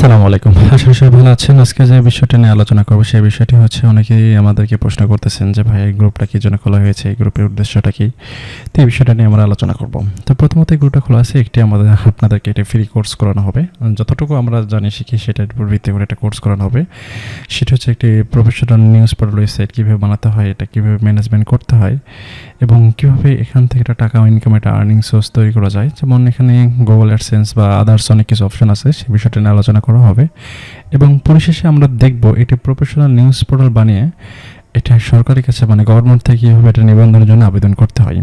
আসসালামু আলাইকুম। আশা করি সবাই ভালো আছেন। আজকে যে বিষয়টা নিয়ে আলোচনা করব সেই বিষয়টি হচ্ছে অনেকেই আমাদেরকে প্রশ্ন করতেছেন যে ভাই এই গ্রুপটা কি জন্য খোলা হয়েছে? এই গ্রুপের উদ্দেশ্যটা কি? তো এই বিষয়টা নিয়ে আমরা আলোচনা করব। তো প্রথমত এই গ্রুপটা খোলা আছে আপনাদেরকে একটা ফ্রি কোর্স করানো হবে। যতটুকু আমরা জানি শিখি সেটার উপর ভিত্তি করে একটা কোর্স করানো হবে। সেটা হচ্ছে একটি প্রফেশনাল নিউজ পোর্টাল ওয়েবসাইট কিভাবে বানাতে হয়, এটা কিভাবে ম্যানেজমেন্ট করতে হয় এবং কিভাবে এখান থেকে একটা টাকা ইনকাম একটা আর্নিং সোর্স তৈরি করা যায়। যেমন এখানে গুগল অ্যাডসেন্স বা আদার্স অনেক কিছু অপশন আছে, সেই বিষয়টা নিয়ে আলোচনা করা হবে এবং পরিশেষে আমরা দেখব এটি প্রফেশনাল নিউজ পোর্টাল বানিয়ে এটা সরকারের কাছে মানে গভর্নমেন্ট থেকে কীভাবে এটা নিবন্ধনের জন্য আবেদন করতে হয়।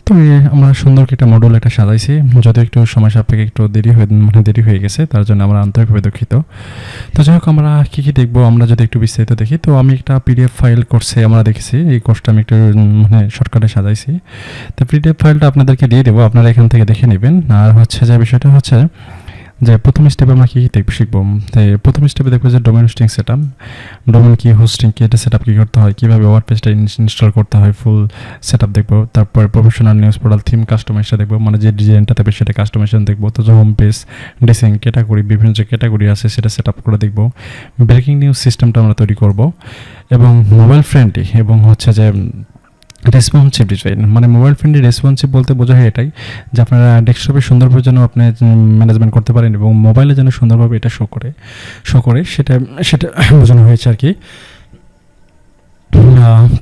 তো আমরা সুন্দর একটা মডেল এটা সাজাইছি, যদিও একটু সময় সাপেক্ষে একটু দেরি হয়ে গেছে, তার জন্য আমরা আন্তরিকভাবে দুঃখিত। তো যাই হোক, আমরা কী কী দেখবো আমরা যদি একটু বিস্তারিত দেখি, তো আমি একটা পিডিএফ ফাইল কোর্সে আমরা দেখেছি, এই কোর্সটা আমি একটু শর্টকাটে সাজাইছি। তো পিডিএফ ফাইলটা আপনাদেরকে দিয়ে দেবো, আপনারা এখান থেকে দেখে নেবেন। আর হচ্ছে যে বিষয়টা হচ্ছে যে প্রথম স্টেপে আমরা কী কী শিখবো। প্রথম স্টেপে দেখবো যে domain hosting set up, domain কি হোস্টিং কি, এটা সেট আপ কী করতে হয়, কীভাবে ওয়ার্ডপ্রেসটা ইনস্টল করতে হয়, ফুল সেট আপ দেখবো। তারপর প্রফেশনাল নিউজ পোর্টাল থিম কাস্টমাইজটা দেখবো, মানে যে ডিজাইনটা থাকবে সেটা কাস্টমাইজেশন দেখবো। তো যে হোম পেজ ডিজাইন ক্যাটাগরি, বিভিন্ন যে ক্যাটাগরি আছে সেটা সেট আপ করে দেখবো। ব্রেকিং নিউজ সিস্টেমটা আমরা তৈরি করব এবং মোবাইল ফ্রেন্ডলি এবং হচ্ছে যে রেসপন্সিভ ডিজাইন, মানে মোবাইল ফ্রেন্ডলি রেসপন্সিভ বলতে বোঝা হয় এটাই যে আপনারা ডেস্কটপে সুন্দরভাবে যেন আপনি ম্যানেজমেন্ট করতে পারেন এবং মোবাইলে যেন সুন্দরভাবে এটা শো করে সেটা বোঝানো হয়েছে আর কি।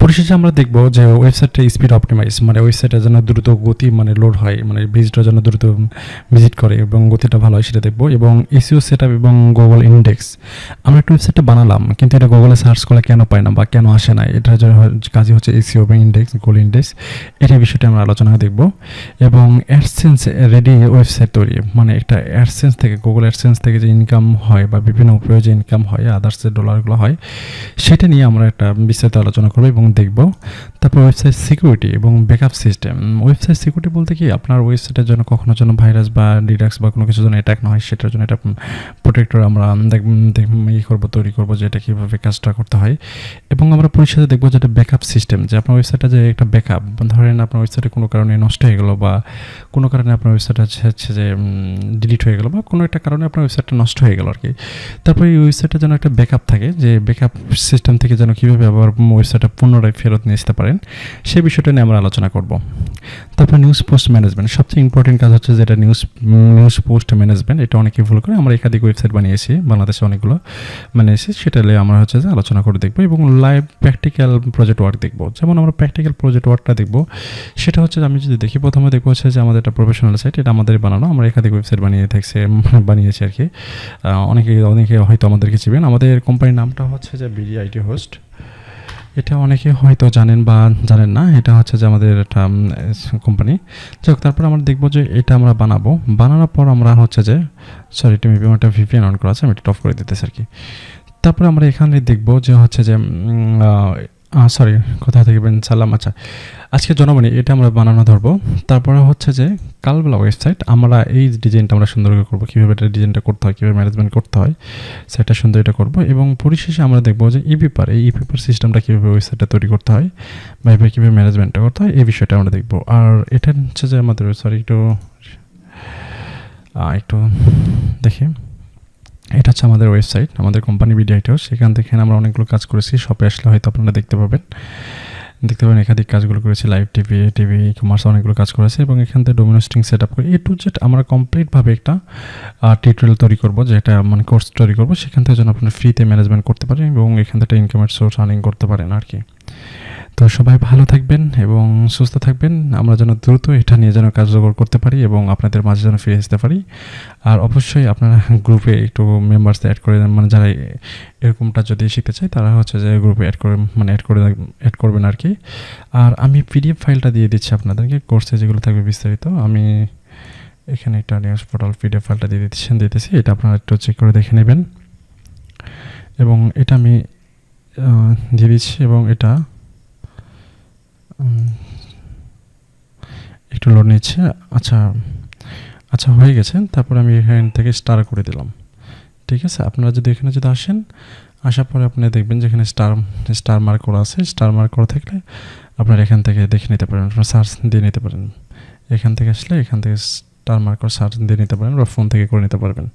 পরিশেষে আমরা দেখব যে ওয়েবসাইটটা স্পিড অপটিমাইজ, মানে ওয়েবসাইটটা যেন দ্রুত গতি মানে লোড হয়, মানে ভিজিটর যেন দ্রুত ভিজিট করে এবং গতিটা ভালো হয় সেটা দেখব। এবং এসইও সেটআপ এবং গুগল ইন্ডেক্স, আমরা একটা ওয়েবসাইটটা বানালাম কিন্তু এটা গুগলে সার্চ করলে কেন পায় না বা কেন আসে না, এটার জন্য কাজই হচ্ছে এসইও এবং ইন্ডেক্স, গুগল ইন্ডেক্স, এটার বিষয়টা আমরা আলোচনা দেখব। এবং অ্যাডসেন্স রেডি ওয়েবসাইট তৈরি, মানে একটা অ্যাডসেন্স থেকে গুগল অ্যাডসেন্স থেকে যে ইনকাম হয় বা বিভিন্ন উপায়ে যে ইনকাম হয়, আদার্স যে ডলারগুলো হয় সেটা নিয়ে আমরা একটা বিস্তারিত আলোচনা করবো এবং দেখব। তারপর ওয়েবসাইট সিকিউরিটি এবং ব্যাকআপ সিস্টেম। ওয়েবসাইট সিকিউরিটি বলতে কি আপনার ওয়েবসাইটের জন্য কখনো যেন ভাইরাস বা ডিডাক্স বা কোনো কিছু যেন অ্যাটাক না হয় সেটার জন্য এটা প্রোটেক্টর আমরা তৈরি করবো যে এটা কীভাবে কাজটা করতে হয়। এবং আমরা পরিশেষে দেখবো যেটা ব্যাকআপ সিস্টেম, যে আপনার ওয়েবসাইটে যে একটা ব্যাকআপ, ধরেন আপনার ওয়েবসাইটে কোনো কারণে নষ্ট হয়ে গেলো বা কোনো কারণে আপনার ওয়েবসাইট হচ্ছে যে ডিলিট হয়ে গেলো বা কোনো একটা কারণে আপনার ওয়েবসাইটটা নষ্ট হয়ে গেলো আর কি। তারপরে এই ওয়েবসাইটে যেন একটা ব্যাকআপ থাকে, যে ব্যাকআপ সিস্টেম থেকে যেন কীভাবে আবার ওয়েবসাইটটা পুনরায় ফেরত নিয়ে আসতে পারেন সেই বিষয়টা নিয়ে আমরা আলোচনা করব। তারপর নিউজ পোস্ট ম্যানেজমেন্ট, সবচেয়ে ইম্পর্টেন্ট কাজ হচ্ছে যেটা নিউজ পোস্ট ম্যানেজমেন্ট, এটা অনেকেই ভুল করে। আমরা একাধিক ওয়েবসাইট বানিয়েছি, বাংলাদেশে অনেকগুলো বানিয়েছি, সেটা নিয়ে আমরা হচ্ছে যে আলোচনা করে দেখবো এবং লাইভ প্র্যাকটিক্যাল প্রজেক্ট ওয়ার্ক দেখবো। যেমন আমরা প্র্যাকটিক্যাল প্রজেক্ট ওয়ার্কটা দেখবো, সেটা হচ্ছে আমি যদি দেখি প্রথমে দেখবো হচ্ছে যে আমাদের একটা প্রফেশনাল সাইট, এটা আমাদের বানানো, আমরা একাধিক ওয়েবসাইট বানিয়েছি আর কি। অনেকে হয়তো আমাদেরকে চিনবেন, আমাদের কোম্পানির নামটা হচ্ছে যে বিডিআইটি হোস্ট, এটা অনেকে হয়তো জানেন বা জানেন না, এটা হচ্ছে যে আমাদের একটা কোম্পানি। যাই হোক, তারপর আমরা দেখবো যে এটা আমরা বানানোর পর আমরা হচ্ছে যে এটা মেবি আমার একটা ভিপিএন অন করা আছে, আমি এটা অফ করে দিতেছি আর কি। তারপরে আমরা এখানে দেখবো যে হচ্ছে যে কোথা থেকে সালাম, আচ্ছা আজকে জনগণই এটা আমরা বানানো ধরবো। তারপরে হচ্ছে যে কালবেলা ওয়েবসাইট, আমরা এই ডিজাইনটা আমরা সুন্দর করে করবো, কীভাবে এটা ডিজাইনটা করতে হয়, কীভাবে ম্যানেজমেন্ট করতে হয় সেটা সুন্দর এটা করবো। এবং পরিশেষে আমরা দেখবো যে এই পেপার সিস্টেমটা কীভাবে ওয়েবসাইটটা তৈরি করতে হয় বা এভাবে কীভাবে ম্যানেজমেন্টটা করতে হয় এই বিষয়টা আমরা দেখবো। আর এটা হচ্ছে যে আমাদের একটু দেখি, এটা হচ্ছে আমাদের ওয়েবসাইট, আমাদের কোম্পানি বিডিআইটি হাউস, সেখান থেকে আমরা অনেকগুলো কাজ করেছি, শপে আসলে হয়তো আপনারা দেখতে পাবেন একাধিক কাজগুলো করেছি, লাইভ টিভি কমার্স অনেকগুলো কাজ করেছে। এবং এখান থেকে ডোমেন হোস্টিং সেট আপ করে এ টু জেড আমরা কমপ্লিটভাবে একটা টিউটোরিয়াল তৈরি করবো, যেটা মানে কোর্স তৈরি করবো, সেখান থেকে যেন আপনারা ফ্রিতে ম্যানেজমেন্ট করতে পারেন এবং এখান থেকে ইনকামের সোর্স আর্নিং করতে পারেন আর কি। তো সবাই ভালো থাকবেন এবং সুস্থ থাকবেন, আমরা যেন দ্রুত এটা নিয়ে যেন কার্যকর করতে পারি এবং আপনাদের মাঝে যেন ফিরে আসতে পারি। আর অবশ্যই আপনারা গ্রুপে একটু মেম্বার্স অ্যাড করে দেন, মানে যারা এরকমটা যদি শিখতে চায় তারা হচ্ছে যে গ্রুপে অ্যাড করবেন আর কি। আর আমি পিডিএফ ফাইলটা দিয়ে দিচ্ছি আপনাদেরকে, কোর্সে যেগুলো থাকবে বিস্তারিত, আমি এখানে একটা নিউজ পোর্টাল পিডিএফ ফাইলটা দিতেছি, এটা আপনারা একটু চেক করে দেখে নেবেন। এবং এটা আমি দিয়ে দিচ্ছি এবং এটা একটু লোড নিচ্ছে। আচ্ছা হয়ে গেছে। তারপর আমি এখান থেকে স্টার করে দিলাম, ঠিক আছে। আপনারা যদি এখানে আসেন, আসার পরে আপনি দেখবেন যেখানে স্টার মার্ক করা আছে, স্টার মার্ক করা থাকলে আপনারা এখান থেকে দেখে নিতে পারেন, আপনারা সার্চ দিয়ে নিতে পারেন। এখান থেকে আসলে এখান থেকে স্টার মার্ক করে সার্চ দিয়ে নিতে পারেন বা ফোন থেকে করে নিতে পারবেন।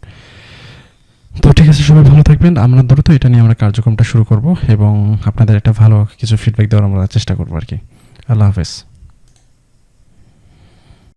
তো ঠিক আছে, সবাই ভালো থাকবেন। আমরা দ্রুত এটা নিয়ে আমরা কার্যক্রমটা শুরু করব এবং আপনাদের একটা ভালো কিছু ফিডব্যাক দেওয়ার আমরা চেষ্টা করবো আর কি। আল্লাহ হাফেজ।